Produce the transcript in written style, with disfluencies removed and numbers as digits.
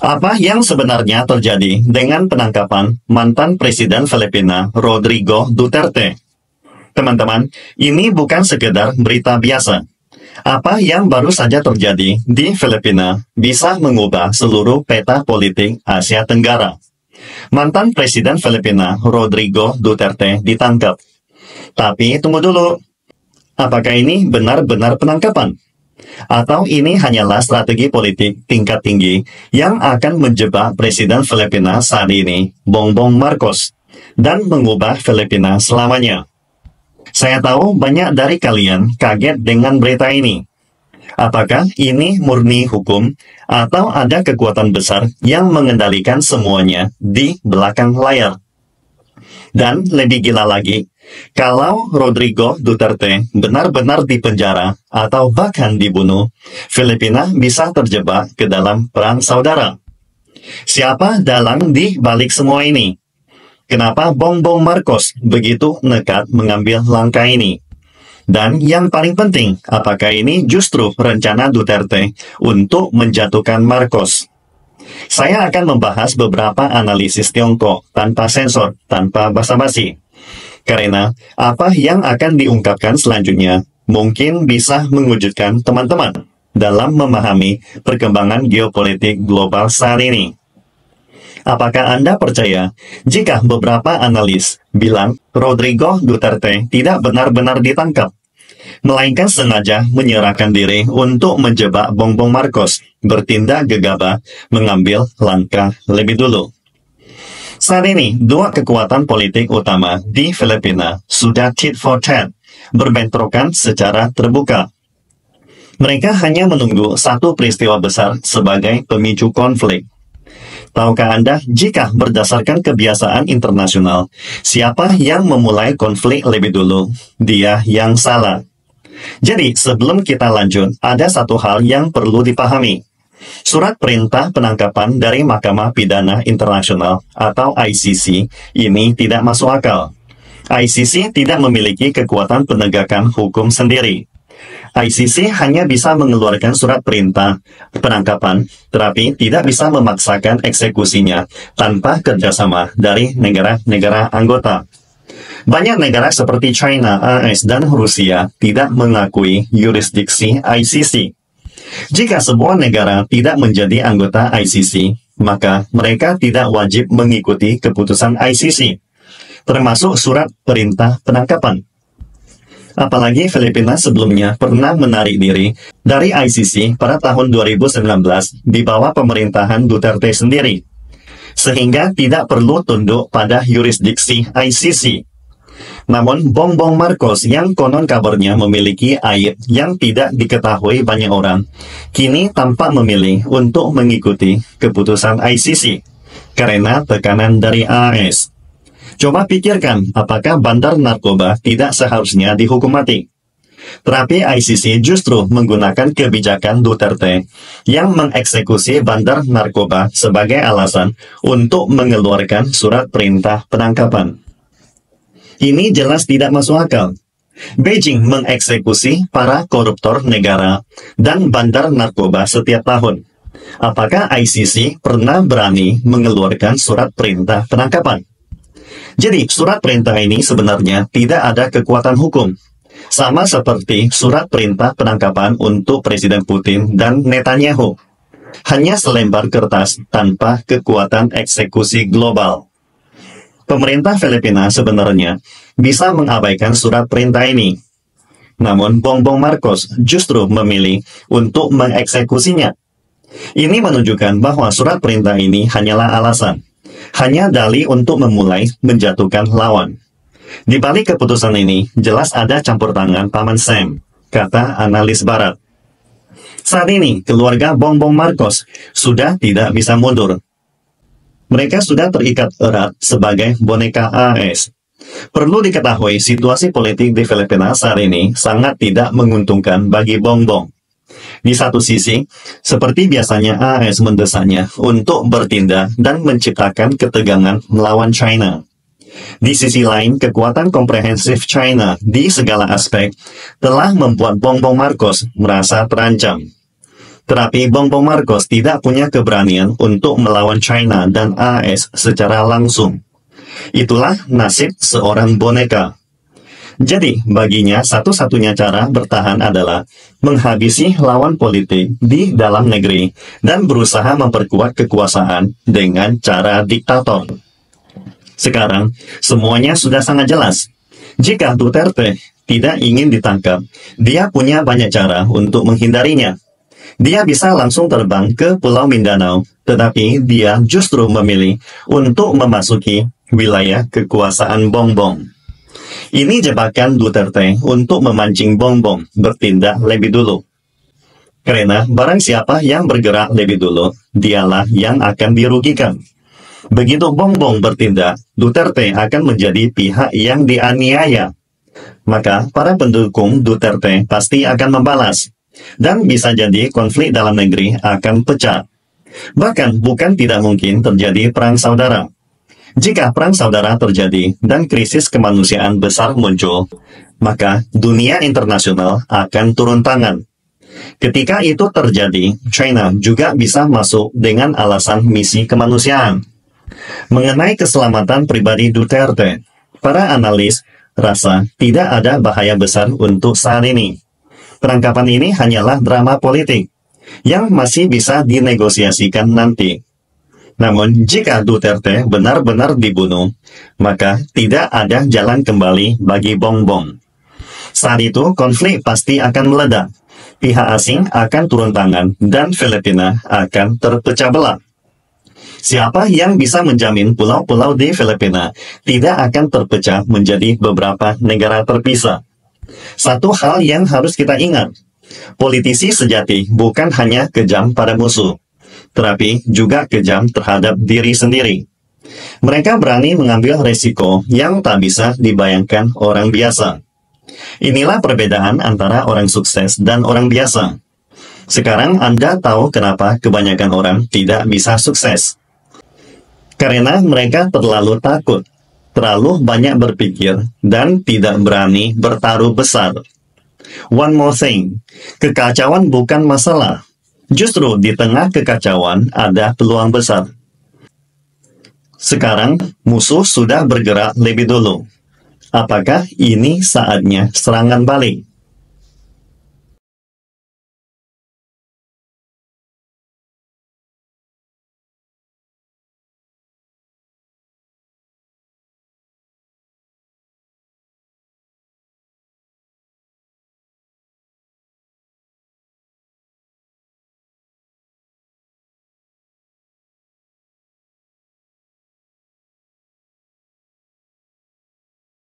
Apa yang sebenarnya terjadi dengan penangkapan mantan Presiden Filipina Rodrigo Duterte? Teman-teman, ini bukan sekedar berita biasa. Apa yang baru saja terjadi di Filipina bisa mengubah seluruh peta politik Asia Tenggara. Mantan Presiden Filipina Rodrigo Duterte ditangkap. Tapi tunggu dulu, apakah ini benar-benar penangkapan? Atau ini hanyalah strategi politik tingkat tinggi yang akan menjebak Presiden Filipina saat ini, Bongbong Marcos, dan mengubah Filipina selamanya? Saya tahu banyak dari kalian kaget dengan berita ini. Apakah ini murni hukum atau ada kekuatan besar yang mengendalikan semuanya di belakang layar? Dan lebih gila lagi, kalau Rodrigo Duterte benar-benar dipenjara atau bahkan dibunuh, Filipina bisa terjebak ke dalam perang saudara. Siapa dalang di balik semua ini? Kenapa Bongbong Marcos begitu nekat mengambil langkah ini? Dan yang paling penting, apakah ini justru rencana Duterte untuk menjatuhkan Marcos? Saya akan membahas beberapa analisis Tiongkok tanpa sensor, tanpa basa-basi. Karena apa yang akan diungkapkan selanjutnya mungkin bisa mengejutkan teman-teman dalam memahami perkembangan geopolitik global saat ini. Apakah Anda percaya jika beberapa analis bilang Rodrigo Duterte tidak benar-benar ditangkap, melainkan sengaja menyerahkan diri untuk menjebak Bongbong Marcos bertindak gegabah mengambil langkah lebih dulu? Saat ini, dua kekuatan politik utama di Filipina sudah tit for tat, berbentrokan secara terbuka. Mereka hanya menunggu satu peristiwa besar sebagai pemicu konflik. Tahukah Anda, jika berdasarkan kebiasaan internasional, siapa yang memulai konflik lebih dulu, dia yang salah. Jadi, sebelum kita lanjut, ada satu hal yang perlu dipahami. Surat perintah penangkapan dari Mahkamah Pidana Internasional atau ICC ini tidak masuk akal. ICC tidak memiliki kekuatan penegakan hukum sendiri. ICC hanya bisa mengeluarkan surat perintah penangkapan, tetapi tidak bisa memaksakan eksekusinya tanpa kerjasama dari negara-negara anggota. Banyak negara seperti China, AS, dan Rusia tidak mengakui yurisdiksi ICC. Jika sebuah negara tidak menjadi anggota ICC, maka mereka tidak wajib mengikuti keputusan ICC, termasuk surat perintah penangkapan. Apalagi Filipina sebelumnya pernah menarik diri dari ICC pada tahun 2019 di bawah pemerintahan Duterte sendiri, sehingga tidak perlu tunduk pada yurisdiksi ICC. Namun Bongbong Marcos yang konon kabarnya memiliki aib yang tidak diketahui banyak orang, kini tampak memilih untuk mengikuti keputusan ICC karena tekanan dari AS. Coba pikirkan, apakah bandar narkoba tidak seharusnya dihukum mati? Tetapi ICC justru menggunakan kebijakan Duterte yang mengeksekusi bandar narkoba sebagai alasan untuk mengeluarkan surat perintah penangkapan. Ini jelas tidak masuk akal. Beijing mengeksekusi para koruptor negara dan bandar narkoba setiap tahun. Apakah ICC pernah berani mengeluarkan surat perintah penangkapan? Jadi, surat perintah ini sebenarnya tidak ada kekuatan hukum. Sama seperti surat perintah penangkapan untuk Presiden Putin dan Netanyahu. Hanya selembar kertas tanpa kekuatan eksekusi global. Pemerintah Filipina sebenarnya bisa mengabaikan surat perintah ini. Namun, Bongbong Marcos justru memilih untuk mengeksekusinya. Ini menunjukkan bahwa surat perintah ini hanyalah alasan. Hanya dalih untuk memulai menjatuhkan lawan. Di balik keputusan ini, jelas ada campur tangan Paman Sam, kata analis barat. Saat ini, keluarga Bongbong Marcos sudah tidak bisa mundur. Mereka sudah terikat erat sebagai boneka AS. Perlu diketahui, situasi politik di Filipina saat ini sangat tidak menguntungkan bagi Bongbong. Di satu sisi, seperti biasanya AS mendesaknya untuk bertindak dan menciptakan ketegangan melawan China. Di sisi lain, kekuatan komprehensif China di segala aspek telah membuat Bongbong Marcos merasa terancam. Tetapi Bongbong Marcos tidak punya keberanian untuk melawan China dan AS secara langsung. Itulah nasib seorang boneka. Jadi, baginya satu-satunya cara bertahan adalah menghabisi lawan politik di dalam negeri dan berusaha memperkuat kekuasaan dengan cara diktator. Sekarang, semuanya sudah sangat jelas. Jika Duterte tidak ingin ditangkap, dia punya banyak cara untuk menghindarinya. Dia bisa langsung terbang ke Pulau Mindanao, tetapi dia justru memilih untuk memasuki wilayah kekuasaan Bongbong. Ini jebakan Duterte untuk memancing Bongbong bertindak lebih dulu. Karena barang siapa yang bergerak lebih dulu, dialah yang akan dirugikan. Begitu Bongbong bertindak, Duterte akan menjadi pihak yang dianiaya. Maka para pendukung Duterte pasti akan membalas. Dan bisa jadi konflik dalam negeri akan pecah. Bahkan bukan tidak mungkin terjadi perang saudara. Jika perang saudara terjadi dan krisis kemanusiaan besar muncul, maka dunia internasional akan turun tangan. Ketika itu terjadi, China juga bisa masuk dengan alasan misi kemanusiaan. Mengenai keselamatan pribadi Duterte, para analis rasa tidak ada bahaya besar untuk saat ini. Penangkapan ini hanyalah drama politik yang masih bisa dinegosiasikan nanti. Namun, jika Duterte benar-benar dibunuh, maka tidak ada jalan kembali bagi Bongbong. Saat itu, konflik pasti akan meledak. Pihak asing akan turun tangan dan Filipina akan terpecah belah. Siapa yang bisa menjamin pulau-pulau di Filipina tidak akan terpecah menjadi beberapa negara terpisah? Satu hal yang harus kita ingat, politisi sejati bukan hanya kejam pada musuh, tetapi juga kejam terhadap diri sendiri. Mereka berani mengambil resiko yang tak bisa dibayangkan orang biasa. Inilah perbedaan antara orang sukses dan orang biasa. Sekarang Anda tahu kenapa kebanyakan orang tidak bisa sukses. Karena mereka terlalu takut, terlalu banyak berpikir, dan tidak berani bertaruh besar. One more thing, kekacauan bukan masalah. Justru di tengah kekacauan ada peluang besar. Sekarang musuh sudah bergerak lebih dulu. Apakah ini saatnya serangan balik?